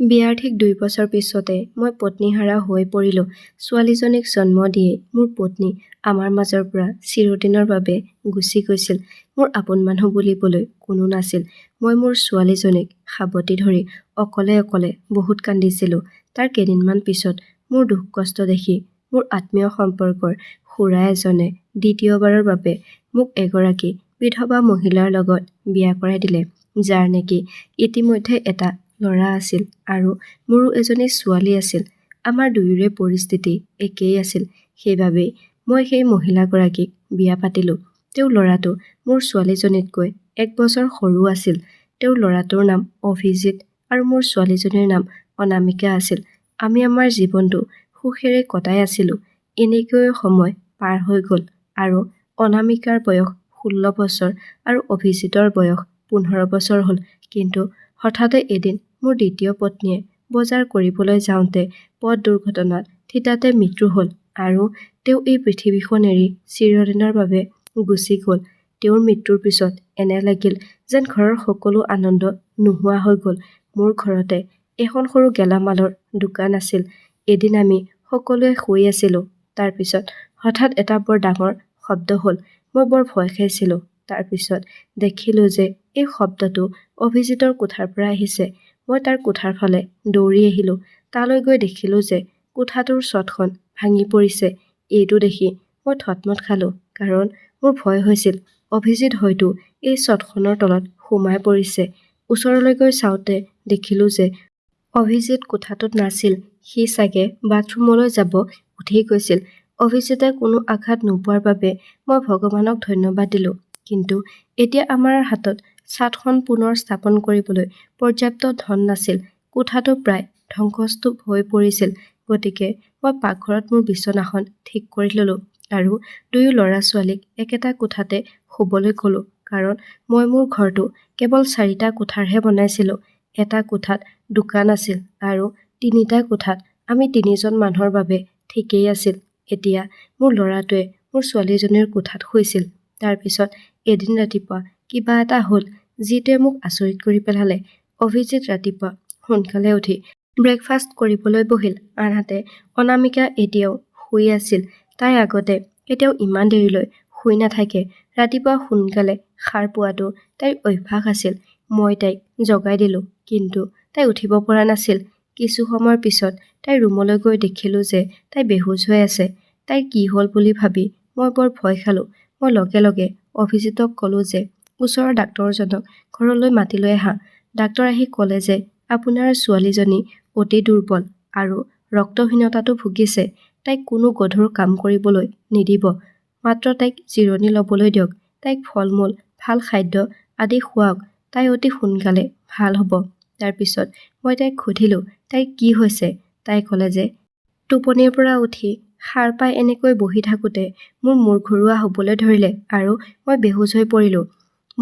বিয়াৰ ঠিক 2 বছৰ পিছতে মই পত্নীহাৰা হৈ পৰিলোঁ। ছোৱালীজনীক জন্ম দিয়ে মোৰ পত্নী আমাৰ মাজৰ পৰা চিৰদিনৰ বাবে গুচি গৈছিল। মোৰ আপোন মানুহ বুলিবলৈ কোনো নাছিল। মই মোৰ ছোৱালীজনীক সাৱটি ধৰি অকলে অকলে বহুত কান্দিছিলোঁ। তাৰ কেইদিনমান পিছত মোৰ দুখ কষ্ট দেখি মোৰ আত্মীয় সম্পৰ্কৰ খুৰা এজনে দ্বিতীয়বাৰৰ বাবে মোক এগৰাকী বিধৱা মহিলাৰ লগত বিয়া কৰাই দিলে, যাৰ নেকি ইতিমধ্যে এটা ল'ৰা আছিল আৰু মোৰো এজনী ছোৱালী আছিল। আমাৰ দুয়োৰে পৰিস্থিতি একেই আছিল। সেইবাবেই মই সেই মহিলাগৰাকীক বিয়া পাতিলোঁ। তেওঁৰ ল'ৰাটো মোৰ ছোৱালীজনীতকৈ 1 বছৰ সৰু আছিল। তেওঁৰ ল'ৰাটোৰ নাম অভিজিত আৰু মোৰ ছোৱালীজনীৰ নাম অনামিকা আছিল। আমি আমাৰ জীৱনটো সুখেৰে কটাই আছিলোঁ। এনেকৈয়ে সময় পাৰ হৈ গ'ল আৰু অনামিকাৰ বয়স 16 বছৰ আৰু অভিজিতৰ বয়স 15 বছৰ হ'ল। কিন্তু হঠাতে এদিন মোৰ দ্বিতীয় পত্নীয়ে বজাৰ কৰিবলৈ যাওঁতে পথ দুৰ্ঘটনাত থিতাতে মৃত্যু হ'ল আৰু তেওঁ এই পৃথিৱীখন এৰি চিৰদিনৰ বাবে গুচি গ'ল। তেওঁৰ মৃত্যুৰ পিছত এনে লাগিল যেন ঘৰৰ সকলো আনন্দ নোহোৱা হৈ গ'ল। মোৰ ঘৰতে এখন সৰু গেলামালৰ দোকান আছিল। এদিন আমি সকলোৱে শুই আছিলোঁ। তাৰ পিছত হঠাৎ এটা বৰ ডাঙৰ শব্দ হ'ল। মই বৰ ভয় খাইছিলোঁ। তাৰ পিছত দেখিলোঁ যে এই শব্দটো অভিজিতৰ কোঠাৰ পৰা আহিছে। মই তাৰ কোঠাৰ ফালে দৌৰি আহিলোঁ। তালৈ গৈ দেখিলোঁ যে কোঠাটোৰ ছটখন ভাঙি পৰিছে। এইটো দেখি মই থতমত খালোঁ, কাৰণ মোৰ ভয় হৈছিল অভিজিত হয়তো এই ছটখনৰ তলত সোমাই পৰিছে। ওচৰলৈ গৈ চাওঁতে দেখিলোঁ যে অভিজিত কোঠাটোত নাছিল। সি চাগে বাথৰুমলৈ যাব উঠি গৈছিল। অভিজিতে কোনো আঘাত নোপোৱাৰ বাবে মই ভগৱানক ধন্যবাদ দিলোঁ। কিন্তু এতিয়া আমাৰ হাতত ছাদখন পুনৰ স্থাপন কৰিবলৈ পৰ্যাপ্ত ধন নাছিল। কোঠাটো প্ৰায় ধ্বংসস্তূপ হৈ পৰিছিল। গতিকে মই পাকঘৰত মোৰ বিচনাখন ঠিক কৰি ল'লোঁ আৰু দুয়ো ল'ৰা-ছোৱালীক একেটা কোঠাতে শুবলৈ ক'লোঁ, কাৰণ মই মোৰ ঘৰটো কেৱল 4টা কোঠাৰহে বনাইছিলোঁ। এটা কোঠাত দোকান আছিল আৰু 3টা কোঠাত আমি 3জন মানুহৰ বাবে ঠিকেই আছিল। এতিয়া মোৰ ল'ৰাটোৱে মোৰ ছোৱালীজনীৰ কোঠাত শুইছিল। তাৰ পিছত এদিন ৰাতিপুৱা কিবা এটা হ'ল যিটোৱে মোক আচৰিত কৰি পেলালে। অভিজিত ৰাতিপুৱা সোনকালে উঠি ব্ৰেকফাষ্ট কৰিবলৈ বহিল, আনহাতে অনামিকা এতিয়াও শুই আছিল। তাই আগতে কেতিয়াও ইমান দেৰিলৈ শুই নাথাকে। ৰাতিপুৱা সোনকালে সাৰ পোৱাটো তাইৰ অভ্যাস আছিল। মই তাইক জগাই দিলোঁ, কিন্তু তাই উঠিব পৰা নাছিল। কিছু সময়ৰ পিছত তাইৰ ৰুমলৈ গৈ দেখিলোঁ যে তাই বেহুচ হৈ আছে। তাইৰ কি হ'ল বুলি ভাবি মই বৰ ভয় খালোঁ। মই লগে লগে অভিজিতক ক'লোঁ যে ওচৰৰ ডাক্তৰজনক ঘৰলৈ মাতি লৈ আহা। ডাক্তৰ আহি ক'লে যে আপোনাৰ ছোৱালীজনী অতি দুৰ্বল আৰু ৰক্তহীনতাতো ভুগিছে। তাইক কোনো গধুৰ কাম কৰিবলৈ নিদিব। মাত্ৰ তাইক জিৰণি ল'বলৈ দিয়ক। তাইক ফল-মূল, ভাল খাদ্য আদি খুৱাওক। তাই অতি সোনকালে ভাল হ'ব। তাৰ পিছত মই তাইক সুধিলোঁ তাইৰ কি হৈছে। তাই ক'লে যে টোপনিৰ পৰা উঠি সাৰ পাই এনেকৈ বহি থাকোঁতে মোৰ মূৰ ঘূৰোৱা হ'বলৈ ধৰিলে আৰু মই বেহুচ হৈ পৰিলোঁ।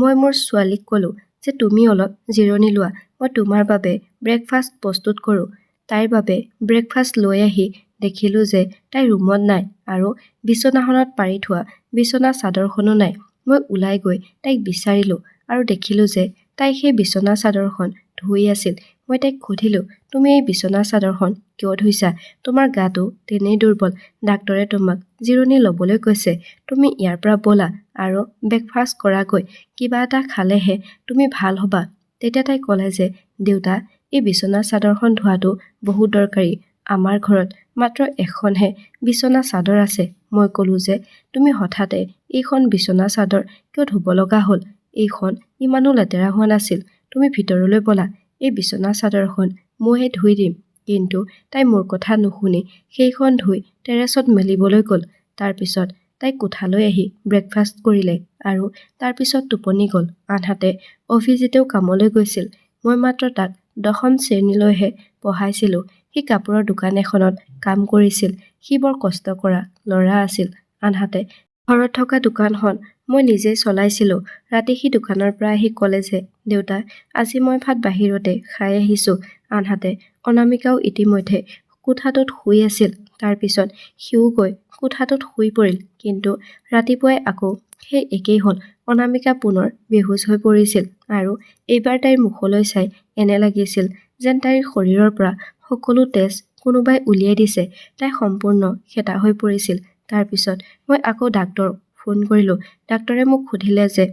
মই মোৰ ছোৱালীক ক'লোঁ যে তুমি অলপ জিৰণি লোৱা, মই তোমাৰ বাবে ব্ৰেকফাষ্ট প্ৰস্তুত কৰোঁ। তাইৰ বাবে ব্ৰেকফাষ্ট লৈ আহি দেখিলোঁ যে তাই ৰুমত নাই আৰু বিচনাখনত পাৰি থোৱা বিচনা চাদৰখনো নাই। মই ওলাই গৈ তাইক বিচাৰিলোঁ আৰু দেখিলোঁ যে তাই সেই বিচনা চাদৰখন ধুই আছিল। মই তাইক সুধিলোঁ, তুমি এই বিচনা চাদৰখন কিয় ধুইছা? তোমাৰ গাটো তেনেই দুৰ্বল। ডাক্তৰে তোমাক জিৰণি ল'বলৈ কৈছে। তুমি ইয়াৰ পৰা ব'লা আৰু ব্ৰেকফাষ্ট কৰাগৈ। কিবা এটা খালেহে তুমি ভাল হ'বা। তেতিয়া তাই ক'লে যে দেউতা, এই বিচনা চাদৰখন ধোৱাটো বহুত দৰকাৰী। আমাৰ ঘৰত মাত্ৰ এখনহে বিচনা চাদৰ আছে। মই ক'লোঁ যে তুমি হঠাতে এইখন বিচনা চাদৰ কিয় ধুব লগা হ'ল? এইখন ইমানো লেতেৰা হোৱা নাছিল। তুমি ভিতৰলৈ ব'লা, এই বিচনা চাদৰখন ময়ে ধুই দিম। কিন্তু তাই মোৰ কথা নুশুনি সেইখন ধুই টেৰেছত মেলিবলৈ গ'ল। তাৰ পিছত তাই কোঠালৈ আহি ব্ৰেকফাষ্ট কৰিলে আৰু তাৰ পিছত টোপনি গ'ল। আনহাতে অভিজিতেও কামলৈ গৈছিল। মই মাত্ৰ তাক 10ম শ্ৰেণীলৈহে পঢ়াইছিলোঁ। সি কাপোৰৰ দোকান এখনত কাম কৰিছিল। সি বৰ কষ্ট কৰা ল'ৰা আছিল। আনহাতে ঘৰত থকা দোকানখন মই নিজেই চলাইছিলোঁ। ৰাতি সি দোকানৰ পৰা আহি ক'লে যে দেউতা, আজি মই ভাত বাহিৰতে খাই আহিছোঁ। আনহাতে অনামিকাও ইতিমধ্যে কোঠাটোত শুই আছিল। তাৰ পিছত সিও গৈ কোঠাটোত শুই পৰিল। কিন্তু ৰাতিপুৱাই আকৌ সেই একেই হ'ল। অনামিকা পুনৰ বেহুচ হৈ পৰিছিল আৰু এইবাৰ তাইৰ মুখলৈ চাই এনে লাগিছিল যেন তাইৰ শৰীৰৰ পৰা সকলো তেজ কোনোবাই উলিয়াই দিছে। তাই সম্পূৰ্ণ হেতা হৈ পৰিছিল। তাৰ পিছত মই আকৌ ডাক্তৰক ফোন কৰিলোঁ। ডাক্তৰে মোক সুধিলে যে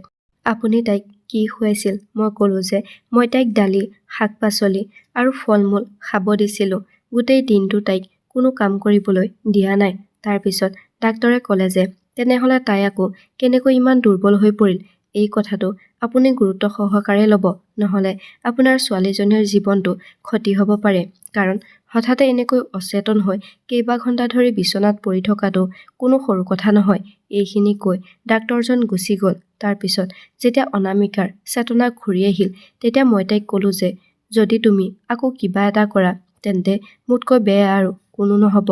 আপুনি তাইক কি খুৱাইছিল? মই ক'লোঁ যে মই তাইক দালি, শাক-পাচলি আৰু ফল-মূল খাব দিছিলোঁ। গোটেই দিনটো তাইক কোনো কাম কৰিবলৈ দিয়া নাই। তাৰ পিছত ডাক্তৰে ক'লে যে তেনেহ'লে তাই আকৌ কেনেকৈ ইমান দুৰ্বল হৈ পৰিল? এই কথাটো আপুনি গুৰুত্ব সহকাৰে ল'ব, নহ'লে আপোনাৰ ছোৱালীজনীৰ জীৱনটো ক্ষতি হ'ব পাৰে। কাৰণ হঠাতে এনেকৈ অচেতন হৈ কেইবা ঘণ্টা ধৰি বিচনাত পৰি থকাটো কোনো সৰু কথা নহয়। এইখিনি কৈ ডাক্তৰজন গুচি গ'ল। তাৰ পিছত যেতিয়া অনামিকাৰ চেতনা ঘূৰি আহিল, তেতিয়া মই তাইক ক'লোঁ যে যদি তুমি আকৌ কিবা এটা কৰা তেন্তে মোতকৈ বেয়া আৰু কোনো নহ'ব।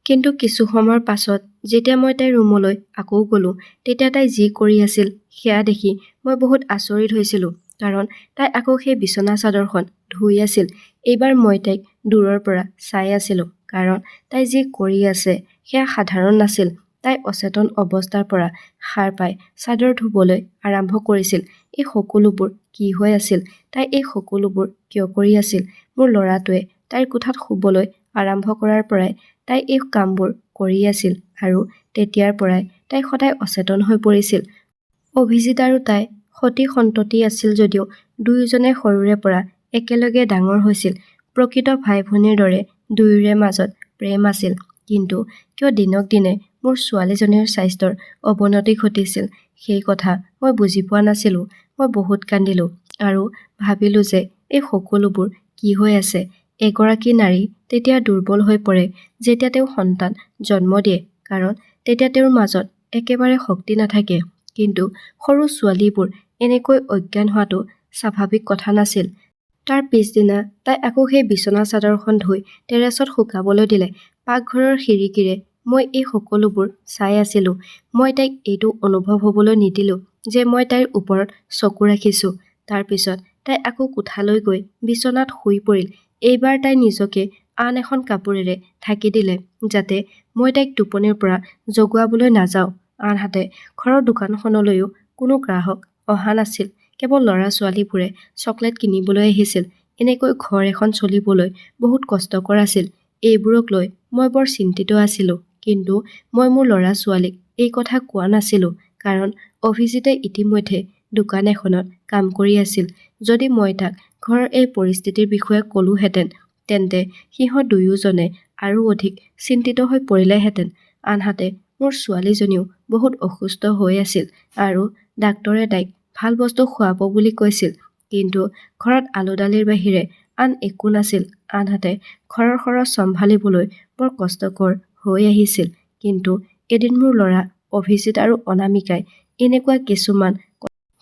কিন্তু কিছু সময়ৰ পাছত যেতিয়া মই তাইৰ ৰুমলৈ আকৌ গ'লোঁ, তেতিয়া তাই যি কৰি আছিল সেয়া দেখি মই বহুত আচৰিত হৈছিলোঁ। কাৰণ তাই আকৌ সেই বিচনা চাদৰখন ধুই আছিল। এইবাৰ মই তাইক দূৰৰ পৰা চাই আছিলোঁ, কাৰণ তাই যি কৰি আছে সেয়া সাধাৰণ নাছিল। তাই অচেতন অৱস্থাৰ পৰা সাৰ পাই চাদৰ ধুবলৈ আৰম্ভ কৰিছিল। এই সকলোবোৰ কি হৈ আছিল? তাই এই সকলোবোৰ কিয় কৰি আছিল? মোৰ ল'ৰাটোৱে তাইৰ কোঠাত শুবলৈ আৰম্ভ কৰাৰ পৰাই তাই এই কামবোৰ কৰি আছিল আৰু তেতিয়াৰ পৰাই তাই সদায় অচেতন হৈ পৰিছিল। অভিজিত আৰু তাই সতি সন্ততি আছিল যদিও দুয়োজনে সৰুৰে পৰা একেলগে ডাঙৰ হৈছিল। প্ৰকৃত ভাই-ভনীৰ দৰে দুয়োৰে মাজত প্ৰেম আছিল। কিন্তু কিয় দিনক দিনে মোৰ ছোৱালীজনীৰ স্বাস্থ্যৰ অৱনতি ঘটিছিল সেই কথা মই বুজি পোৱা নাছিলোঁ। মই বহুত কান্দিলোঁ আৰু ভাবিলোঁ যে এই সকলোবোৰ কি হৈ আছে? এগৰাকী নাৰী তেতিয়া দুৰ্বল হৈ পৰে যেতিয়া তেওঁ সন্তান জন্ম দিয়ে, কাৰণ তেতিয়া তেওঁৰ মাজত একেবাৰে শক্তি নাথাকে। কিন্তু সৰু ছোৱালীবোৰ এনেকৈ অজ্ঞান হোৱাটো স্বাভাৱিক কথা নাছিল। তাৰ পিছদিনা তাই আকৌ সেই বিচনা চাদৰখন ধুই টেৰেছত শুকাবলৈ দিলে। পাকঘৰৰ খিৰিকীৰে মই এই সকলোবোৰ চাই আছিলোঁ। মই তাইক এইটো অনুভৱ হ'বলৈ নিদিলোঁ যে মই তাইৰ ওপৰত চকু ৰাখিছোঁ। তাৰ পিছত তাই আকৌ কোঠালৈ গৈ বিচনাত শুই পৰিল। এইবাৰ তাই নিজকে আন এখন কাপোৰেৰে ঢাকি দিলে, যাতে মই তাইক টোপনিৰ পৰা জগোৱাবলৈ নাযাওঁ। আনহাতে ঘৰৰ দোকানখনলৈও কোনো গ্ৰাহক অহা নাছিল। কেৱল ল'ৰা-ছোৱালীবোৰে চকলেট কিনিবলৈ আহিছিল। এনেকৈ ঘৰ এখন চলিবলৈ বহুত কষ্টকৰ আছিল। এইবোৰক লৈ মই বৰ চিন্তিত আছিলোঁ। কিন্তু মই মোৰ ল'ৰা-ছোৱালীক এই কথা কোৱা নাছিলোঁ, কাৰণ অভিজিতে ইতিমধ্যে দোকান এখনত কাম কৰি আছিল। যদি মই তাক ঘৰৰ এই পৰিস্থিতিৰ বিষয়ে ক'লোহেঁতেন, তেন্তে সিহঁত দুয়োজনে আৰু অধিক চিন্তিত হৈ পৰিলেহেঁতেন। আনহাতে মোৰ ছোৱালীজনীও বহুত অসুস্থ হৈ আছিল আৰু ডাক্তৰে তাইক ভাল বস্তু খুৱাব বুলি কৈছিল। কিন্তু ঘৰত আলু-দালিৰ বাহিৰে আন একো নাছিল। আনহাতে ঘৰৰ খৰচ চম্ভালিবলৈ বৰ কষ্টকৰ হৈ আহিছিল। কিন্তু এদিন মোৰ ল'ৰা অভিজিত আৰু অনামিকাই এনেকুৱা কিছুমান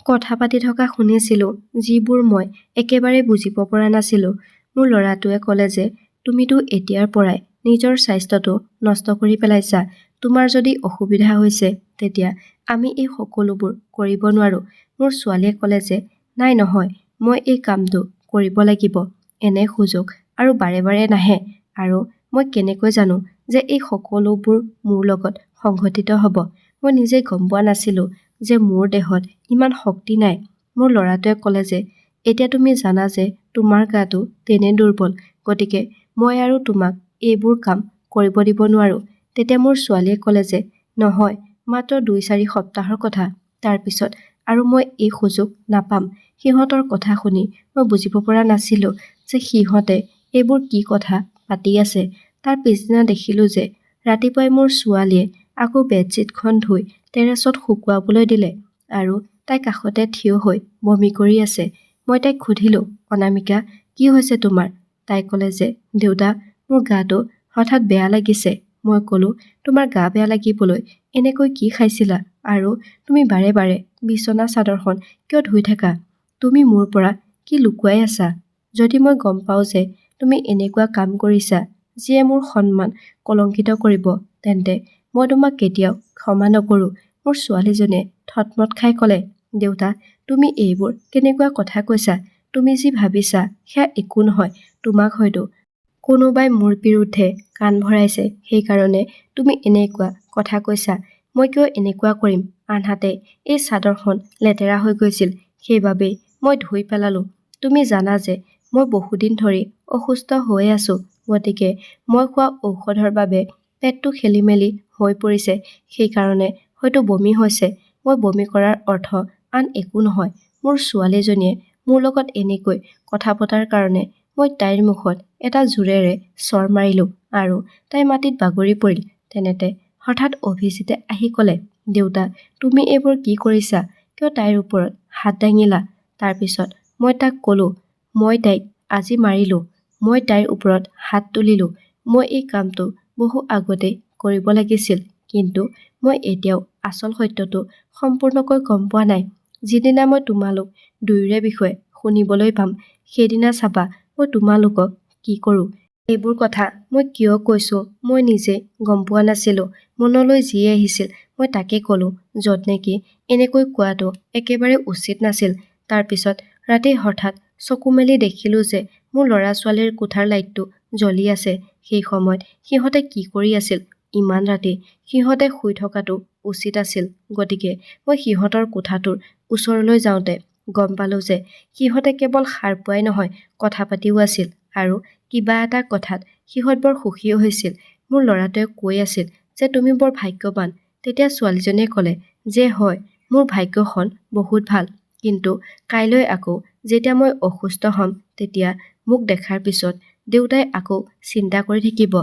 কথা পাতি থকা শুনিছিলোঁ, যিবোৰ মই একেবাৰে বুজিব পৰা নাছিলোঁ। মোৰ ল'ৰাটোৱে ক'লে যে তুমিতো এতিয়াৰ পৰাই নিজৰ স্বাস্থ্যটো নষ্ট কৰি পেলাইছা। তোমাৰ যদি অসুবিধা হৈছে তেতিয়া আমি এই সকলোবোৰ কৰিব নোৱাৰোঁ। মোৰ ছোৱালীয়ে ক'লে যে নাই নহয়, মই এই কামটো কৰিব লাগিব। এনে সুযোগ আৰু বাৰে বাৰে নাহে। আৰু মই কেনেকৈ জানো যে এই সকলোবোৰ মোৰ লগত সংঘটিত হ'ব? মই নিজে গম পোৱা নাছিলোঁ যে মোৰ দেহত ইমান শক্তি নাই। মোৰ ল'ৰাটোৱে ক'লে যে এতিয়া তুমি জানা যে তোমাৰ গাটো তেনে দুৰ্বল, গতিকে মই আৰু তোমাক এইবোৰ কাম কৰিব দিব নোৱাৰোঁ। তেতিয়া মোৰ ছোৱালীয়ে ক'লে যে নহয়, মাত্ৰ 2-4 সপ্তাহৰ কথা। তাৰ পিছত আৰু মই এই সুযোগ নাপাম। সিহঁতৰ কথা শুনি মই বুজিব পৰা নাছিলোঁ যে সিহঁতে এইবোৰ কি কথা পাতি আছে। তাৰ পিছদিনা দেখিলোঁ যে ৰাতিপুৱাই মোৰ ছোৱালীয়ে আকৌ বেডশ্বীটখন ধুই টেৰেছত শুকুৱাবলৈ দিলে আৰু তাই কাষতে থিয় হৈ বমি কৰি আছে। মই তাইক সুধিলোঁ, অনামিকা, কি হৈছে তোমাৰ? তাই ক'লে যে দেউতা, মোৰ গাটো হঠাৎ বেয়া লাগিছে। মই ক'লোঁ, তোমাৰ গা বেয়া লাগিবলৈ এনেকৈ কি খাইছিলা? আৰু তুমি বাৰে বাৰে বিচনা চাদৰখন কিয় ধুই থাকা? তুমি মোৰ পৰা কি লুকুৱাই আছা? যদি মই গম পাওঁ যে তুমি এনেকুৱা কাম কৰিছা যিয়ে মোৰ সন্মান কলংকিত কৰিব, তেন্তে মই তোমাক কেতিয়াও ক্ষমা নকৰোঁ। মোৰ ছোৱালীজনীয়ে থতমত খাই ক'লে, দেউতা, তুমি এইবোৰ কেনেকুৱা কথা কৈছা? তুমি যি ভাবিছা সেয়া একো নহয়। তোমাক হয়তো কোনোবাই মোৰ বিৰুদ্ধে কাণ ভৰাইছে, সেইকাৰণে তুমি এনেকুৱা কথা কৈছা। মই কিয় এনেকুৱা কৰিম? আনহাতে এই চাদৰখন লেতেৰা হৈ গৈছিল, সেইবাবেই মই ধুই পেলালোঁ। তুমি জানা যে মই বহুদিন ধৰি অসুস্থ হৈ আছোঁ, গতিকে মই খোৱা ঔষধৰ বাবে পেটটো খেলিমেলি হৈ পৰিছে। সেইকাৰণে হয়তো বমি হৈছে। মই বমি কৰাৰ অৰ্থ আন একো নহয়। মোৰ ছোৱালীজনীয়ে মোৰ লগত এনেকৈ কথা পতাৰ কাৰণে মই তাইৰ মুখত এটা জোৰেৰে চৰ মাৰিলোঁ আৰু তাই মাটিত বাগৰি পৰিল। তেনেতে হঠাৎ অভিজিতে আহি ক'লে, দেউতা, তুমি এইবোৰ কি কৰিছা? কিয় তাইৰ ওপৰত হাত দাঙিলা? তাৰপিছত মই তাক ক'লোঁ, মই তাইক আজি মাৰিলোঁ। মই তাইৰ ওপৰত হাত তুলিলোঁ। মই এই কামটো বহু আগতেই কৰিব লাগিছিল, কিন্তু মই এতিয়াও আচল সত্যটো সম্পূৰ্ণকৈ গম পোৱা নাই। যিদিনা মই তোমালোক দুয়োৰে বিষয়ে শুনিবলৈ পাম, সেইদিনা চাবা মই তোমালোকক কি কৰোঁ। এইবোৰ কথা মই কিয় কৈছোঁ মই নিজে গম পোৱা নাছিলোঁ। মনলৈ যি আহিছিল মই তাকে ক'লোঁ, য'ত নেকি এনেকৈ কোৱাটো একেবাৰে উচিত নাছিল। তাৰপিছত ৰাতি হঠাৎ চকু মেলি দেখিলোঁ যে মোৰ ল'ৰা-ছোৱালীৰ কোঠাৰ লাইটটো জ্বলি আছে। সেই সময়ত সিহঁতে কি কৰি আছিল? ইমান ৰাতি সিহঁতে শুই থকাটো উচিত আছিল। গতিকে মই সিহঁতৰ কোঠাটোৰ ওচৰলৈ যাওঁতে গম পালোঁ যে সিহঁতে কেৱল সাৰ পোৱাই নহয়, কথা পাতিও আছিল আৰু কিবা এটা কথাত সিহঁত বৰ সুখীও হৈছিল। মোৰ ল'ৰাটোৱে কৈ আছিল যে তুমি বৰ ভাগ্যৱান। তেতিয়া ছোৱালীজনীয়ে ক'লে যে হয়, মোৰ ভাগ্যখন বহুত ভাল, কিন্তু কাইলৈ আকৌ যেতিয়া মই অসুস্থ হ'ম, তেতিয়া মোক দেখাৰ পিছত দেউতাই আকৌ চিন্তা কৰি থাকিব,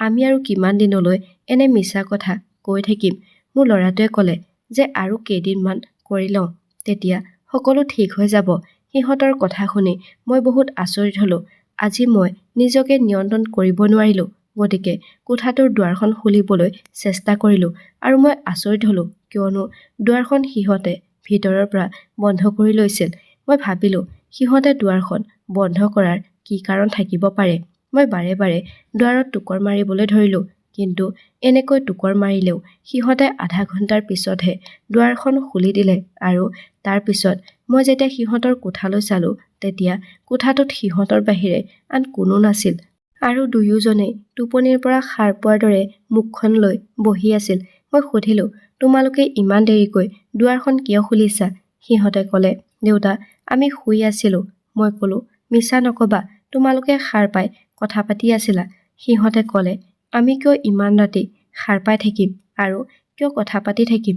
আমি আৰু কিমান দিনলৈ এনে মিছা কথা কৈ থাকিম। মোৰ ল'ৰাটোৱে ক'লে যে আৰু কেইদিনমান কৰি লওঁ, তেতিয়া সকলো ঠিক হৈ যাব। সিহঁতৰ কথা শুনি মই বহুত আচৰিত হ'লোঁ। আজি মই নিজকে নিয়ন্ত্ৰণ কৰিব নোৱাৰিলোঁ, গতিকে কোঠাটোৰ দুৱাৰখন খুলিবলৈ চেষ্টা কৰিলোঁ আৰু মই আচৰিত হ'লোঁ, কিয়নো দুৱাৰখন সিহঁতে ভিতৰৰ পৰা বন্ধ কৰি লৈছিল। মই ভাবিলোঁ সিহঁতে দুৱাৰখন বন্ধ কৰাৰ কি কাৰণ থাকিব পাৰে। মই বাৰে বাৰে দুৱাৰত টোকৰ মাৰিবলৈ ধৰিলোঁ, কিন্তু এনেকৈ টোকৰ মাৰিলেও সিহঁতে আধা ঘণ্টাৰ পিছতহে দুৱাৰখন খুলি দিলে আৰু তাৰ পিছত মই যেতিয়া সিহঁতৰ কোঠালৈ চালোঁ, তেতিয়া কোঠাটোত সিহঁতৰ বাহিৰে আন কোনো নাছিল আৰু দুয়োজনেই টোপনিৰ পৰা সাৰ পোৱাৰ দৰে মুখখন লৈ বহি আছিল। মই সুধিলোঁ, তোমালোকে ইমান দেৰিকৈ দুৱাৰখন কিয় খুলিছা? সিহঁতে ক'লে, দেউতা, আমি শুই আছিলোঁ। মই ক'লোঁ, মিছা নক'বা, তোমালোকে সাৰ পাই কথা পাতি আছিলা। সিহঁতে ক'লে, আমি কিয় ইমান ৰাতি সাৰ পাই থাকিম আৰু কিয় কথা পাতি থাকিম?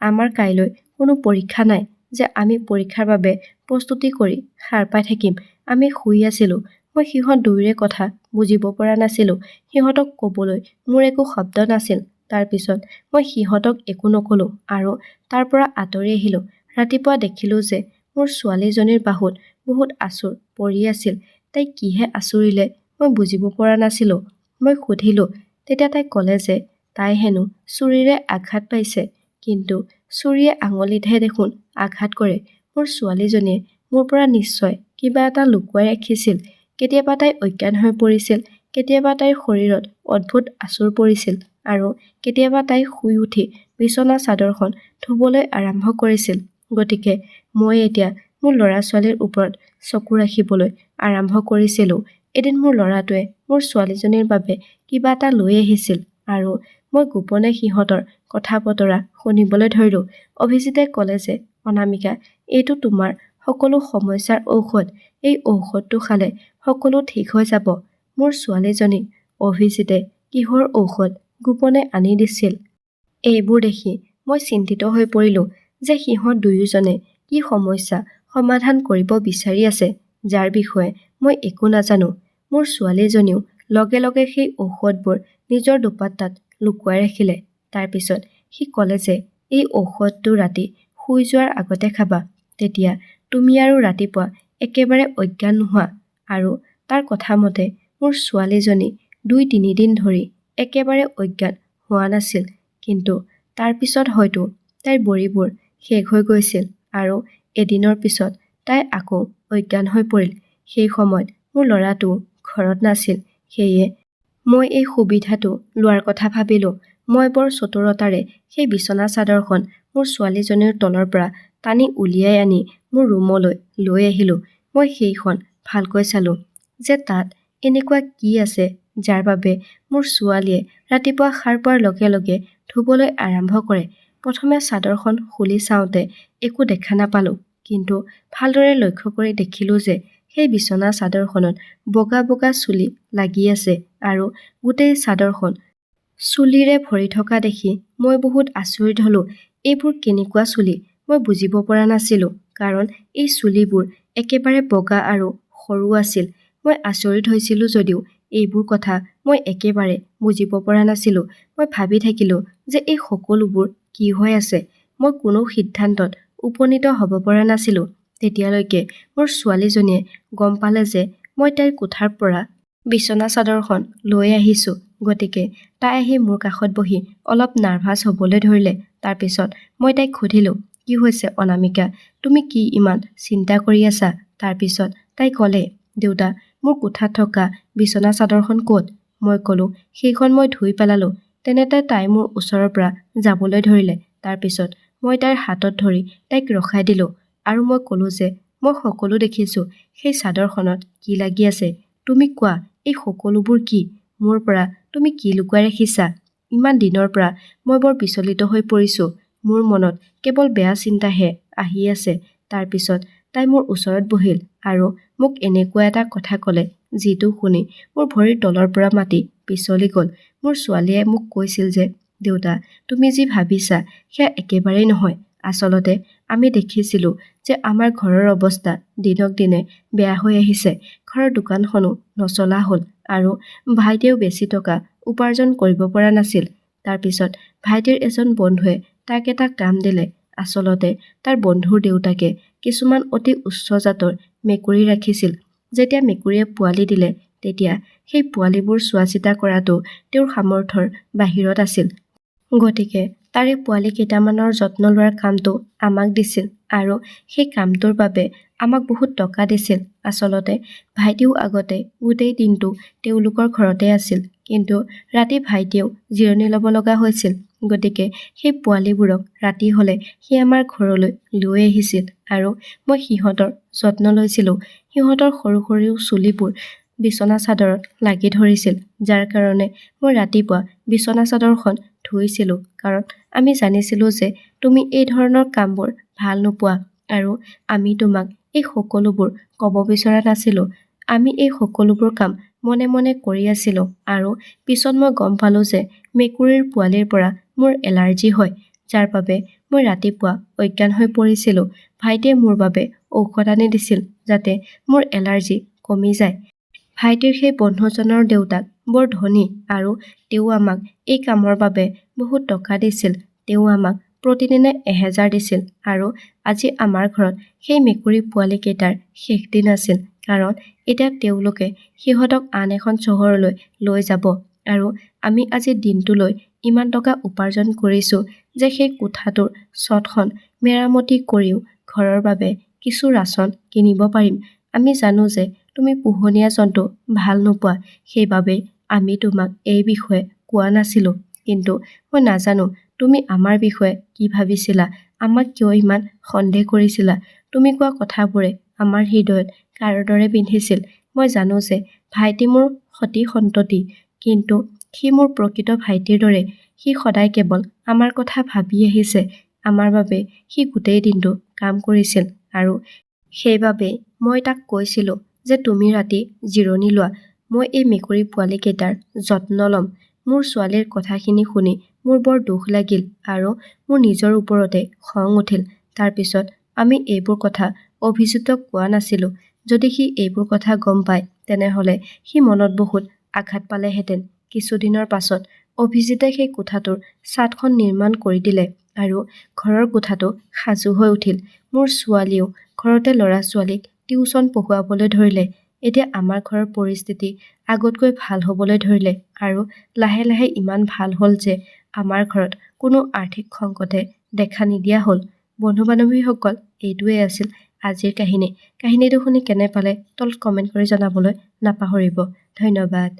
আমাৰ কাইলৈ কোনো পৰীক্ষা নাই যে আমি পৰীক্ষাৰ বাবে প্ৰস্তুতি কৰি সাৰ পাই থাকিম। আমি শুই আছিলোঁ। মই সিহঁত দুয়োৰে কথা বুজিব পৰা নাছিলোঁ। সিহঁতক ক'বলৈ মোৰ একো শব্দ নাছিল। তাৰপিছত মই সিহঁতক একো নক'লোঁ আৰু তাৰ পৰা আঁতৰি আহিলোঁ। ৰাতিপুৱা দেখিলোঁ যে মোৰ ছোৱালীজনীৰ বাহুত বহুত আঁচোৰ পৰি আছিল। তাই কিহে আঁচুৰিলে মই বুজিব পৰা নাছিলোঁ। মই সুধিলোঁ, তেতিয়া তাই ক'লে যে তাই হেনো ছুৰীৰে আঘাত পাইছে, কিন্তু ছুৰীয়ে আঙুলিতহে দেখোন আঘাত কৰে। মোৰ ছোৱালীজনীয়ে মোৰ পৰা নিশ্চয় কিবা এটা লুকুৱাই ৰাখিছিল। কেতিয়াবা তাই অজ্ঞান হৈ পৰিছিল, কেতিয়াবা তাইৰ শৰীৰত অদ্ভুত আঁচোৰ পৰিছিল আৰু কেতিয়াবা তাই শুই উঠি বিচনা চাদৰখন ধুবলৈ আৰম্ভ কৰিছিল। গতিকে মই এতিয়া মোৰ ল'ৰা-ছোৱালীৰ ওপৰত চকু ৰাখিবলৈ আৰম্ভ কৰিছিলোঁ। এদিন মোৰ ল'ৰাটোৱে মোৰ ছোৱালীজনীৰ বাবে কিবা এটা লৈ আহিছিল আৰু মই গোপনে সিহঁতৰ কথা-বতৰা শুনিবলৈ ধৰিলোঁ। অভিজিতে ক'লে যে অনামিকা, এইটো তোমাৰ সকলো সমস্যাৰ ঔষধ। এই ঔষধটো খালে সকলো ঠিক হৈ যাব। মোৰ ছোৱালীজনীক অভিজিতে কিহৰ ঔষধ গোপনে আনি দিছিল। এইবোৰ দেখি মই চিন্তিত হৈ পৰিলোঁ যে সিহঁত দুয়োজনে কি সমস্যা সমাধান কৰিব বিচাৰি আছে, যাৰ বিষয়ে মই একো নাজানো। মোৰ ছোৱালীজনীও লগে লগে সেই ঔষধবোৰ নিজৰ দুপাত্তাত লুকুৱাই ৰাখিলে। তাৰপিছত সি ক'লে যে এই ঔষধটো ৰাতি শুই যোৱাৰ আগতে খাবা, তেতিয়া তুমি আৰু ৰাতিপুৱা একেবাৰে অজ্ঞান নোহোৱা। আৰু তাৰ কথা মতে মোৰ ছোৱালীজনী ২-৩ দিন ধৰি একেবাৰে অজ্ঞান হোৱা নাছিল, কিন্তু তাৰ পিছত হয়তো তাইৰ বড়িবোৰ শেষ হৈ গৈছিল আৰু এদিনৰ পিছত তাই আকৌ অজ্ঞান হৈ পৰিল। সেই সময়ত মোৰ ল'ৰাটো ঘৰত নাছিল, সেয়ে মই এই সুবিধাটো লোৱাৰ কথা ভাবিলোঁ। মই বৰ চতুৰতাৰে সেই বিচনা চাদৰখন মোৰ ছোৱালীজনীৰ তলৰ পৰা টানি উলিয়াই আনি মোৰ ৰুমলৈ লৈ আহিলোঁ। মই সেইখন ভালকৈ চালোঁ যে তাত এনেকুৱা কি আছে যাৰ বাবে মোৰ ছোৱালীয়ে ৰাতিপুৱা সাৰ পোৱাৰ লগে লগে ধুবলৈ আৰম্ভ কৰে। প্ৰথমে চাদৰখন খুলি চাওঁতে একো দেখা নাপালোঁ, কিন্তু ভালদৰে লক্ষ্য কৰি দেখিলোঁ যে সেই বিছনা চাদৰখনত বগা বগা চুলি লাগি আছে আৰু গোটেই চাদৰখন চুলিৰে ভৰি থকা দেখি মই বহুত আচৰিত হলো। এইবোৰ কেনেকুৱা চুলি? মই বুজিব পৰা নাছিলো কাৰণ এই চুলিবোৰ একেবাৰে বগা আৰু সৰু আছিল। মই আচৰিত হৈছিলো যদিও এইবোৰ কথা মই একেবাৰে বুজিব পৰা নাছিলো। মই ভাবি থাকিলো যে এই সকলোবোৰ কি হৈ আছে। মই কোনো সিদ্ধান্তত উপনীত হ'ব পৰা নাছিলো তেতিয়ালৈকে মোৰ ছোৱালীজনীয়ে গম পালে যে মই তাইৰ কোঠাৰ পৰা বিছনা চাদৰখন লৈ আহিছো। গতিকে তাই আহি মোৰ কাষত বহি অলপ নাৰ্ভাছ হ'বলৈ ধৰিলে। তাৰপিছত মই তাইক সুধিলো, কি হৈছে অনামিকা, তুমি কি ইমান চিন্তা কৰি আছা? তাৰপিছত তাই ক'লে, দেউতা, মোৰ কোঠাত থকা বিছনা চাদৰখন ক'ত? মই ক'লো, সেইখন মই ধুই পেলালো। তেনেতে তাই মোৰ ওচৰৰ পৰা যাবলৈ ধৰিলে। তাৰপিছত মই তাইৰ হাতত ধৰি তাইক ৰখাই দিলো আৰু মই ক'লো যে মই সকলো দেখিছো। সেই চাদৰখনত কি লাগি আছে? তুমি কোৱা, এই সকলোবোৰ কি? মোৰ পৰা তুমি কি লুকুৱাই ৰাখিছা? ইমান দিনৰ পৰা মই বৰ বিচলিত হৈ পৰিছো। মোৰ মনত কেৱল বেয়া চিন্তাহে আহি আছে। তাৰপিছত তাই মোৰ ওচৰত বহিল আৰু মোক এনেকুৱা এটা কথা ক'লে যিটো শুনি মোৰ ভৰিৰ তলৰ পৰা মাটি পিছলি গ'ল। মোৰ ছোৱালীয়ে মোক কৈছিল যে, দেউতা, তুমি যি ভাবিছা সেয়া একেবাৰেই নহয়। আচলতে আমি দেখিছিলো যে আমাৰ ঘৰৰ অৱস্থা দিনক দিনে বেয়া হৈ আহিছে। ঘৰৰ দোকানখনো নচলা হ'ল আৰু ভাইটিয়েও বেছি টকা উপাৰ্জন কৰিব পৰা নাছিল। তাৰপিছত ভাইটিৰ এজন বন্ধুৱে তাক এটা কাম দিলে। আচলতে তাৰ বন্ধুৰ দেউতাকে কিছুমান অতি উচ্চ জাতৰ মেকুৰী ৰাখিছিল। যেতিয়া মেকুৰীয়ে পোৱালি দিলে তেতিয়া সেই পোৱালিবোৰ চোৱা চিতা কৰাটো তেওঁৰ সামৰ্থ্যৰ বাহিৰত আছিল। গতিকে তাৰে পোৱালি কেইটামানৰ যত্ন লোৱাৰ কামটো আমাক দিছিল আৰু সেই কামটোৰ বাবে আমাক বহুত টকা দিছিল। আচলতে ভাইটিও আগতে গোটেই দিনটো তেওঁলোকৰ ঘৰতে আছিল, কিন্তু ৰাতি ভাইটিয়েও জিৰণি ল'ব লগা হৈছিল। গতিকে সেই পোৱালিবোৰক ৰাতি হ'লে সি আমাৰ ঘৰলৈ লৈ আহিছিল আৰু মই সিহঁতৰ যত্ন লৈছিলো। সিহঁতৰ সৰু সৰু চুলিবোৰ বিছনা চাদৰত লাগি ধৰিছিল, যাৰ কাৰণে মই ৰাতিপুৱা বিছনা চাদৰখন ধুইছিলো কাৰণ আমি জানিছিলো যে তুমি এই ধৰণৰ কামবোৰ ভাল নোপোৱা আৰু আমি তোমাক এই সকলোবোৰ ক'ব বিচৰা নাছিলো। আমি এই সকলোবোৰ কাম মনে মনে কৰি আছিলো আৰু পিছত মই গম পালো যে মেকুৰীৰ পোৱালিৰ পৰা মোৰ এলাৰ্জি হয়, যাৰ বাবে মই ৰাতিপুৱা অজ্ঞান হৈ পৰিছিলো। ভাইটিয়ে মোৰ বাবে ঔষধ আনি দিছিল যাতে মোৰ এলাৰ্জি কমি যায়। ভাইটিৰ সেই বন্ধুজনৰ দেউতাক বৰ ধনী আৰু তেওঁ আমাক এই কামৰ বাবে বহুত টকা দিছিল। তেওঁ আমাক প্ৰতিদিনে 1000 দিছিল আৰু আজি আমাৰ ঘৰত সেই মেকুৰী পোৱালি কেইটাৰ শেষ দিন আছিল কাৰণ এতিয়া তেওঁলোকে সিহঁতক আন এখন চহৰলৈ লৈ যাব আৰু আমি আজি দিনটোলৈ ইমান টকা উপাৰ্জন কৰিছো যে সেই কোঠাটোৰ ছটখন মেৰামতি কৰিও ঘৰৰ বাবে কিছু ৰাচন কিনিব পাৰিম। আমি জানো যে তুমি পোহনীয়া জন্তু ভাল নোপোৱা, সেইবাবে আমি তোমাক এই বিষয়ে কোৱা নাছিলো। কিন্তু মই নাজানো তুমি আমাৰ বিষয়ে কি ভাবিছিলা, আমাক কিয় ইমান সন্দেহ কৰিছিলা। তুমি কোৱা কথাবোৰে আমাৰ হৃদয়ত কাঁড়ৰ দৰে বিন্ধিছিল। মই জানো যে ভাইটি মোৰ সতি সন্ততি, কিন্তু সি মোৰ প্ৰকৃত ভাইটিৰ দৰে। সি সদায় কেৱল আমাৰ কথা ভাবি আহিছে। আমাৰ বাবে সি গোটেই দিনটো কাম কৰিছিল আৰু সেইবাবে মই তাক কৈছিলো যে তুমি ৰাতি জিৰণি লোৱা, মই এই মেকুৰী পোৱালি কেইটাৰ যত্ন ল'ম। মোৰ ছোৱালীৰ কথাখিনি শুনি মোৰ বৰ দুখ লাগিল আৰু মোৰ নিজৰ ওপৰতে খং উঠিল। তাৰপিছত আমি এইবোৰ কথা অভিজিতক কোৱা নাছিলো। যদি সি এইবোৰ কথা গম পায় তেনেহ'লে সি মনত বহুত আঘাত পালেহেঁতেন। কিছুদিনৰ পাছত অভিজিতে সেই কোঠাটোৰ ছাদখন নিৰ্মাণ কৰি দিলে আৰু ঘৰৰ কোঠাটো সাজু হৈ উঠিল। মোৰ ছোৱালীয়েও ঘৰতে ল'ৰা ছোৱালীক টিউচন পঢ়ুৱাবলৈ ধৰিলে। এতিয়া আমাৰ ঘৰৰ পৰিস্থিতি আগতকৈ ভাল হ'বলৈ ধৰিলে আৰু লাহে লাহে ইমান ভাল হ'ল যে আমাৰ ঘৰত কোনো আৰ্থিক সংকটে দেখা নিদিয়া হ'ল। বন্ধু বান্ধৱীসকল, এইটোৱে আছিল আজিৰ কাহিনী। কাহিনীটো শুনি কেনে পালে তলত কমেণ্ট কৰি জনাবলৈ নাপাহৰিব। ধন্যবাদ।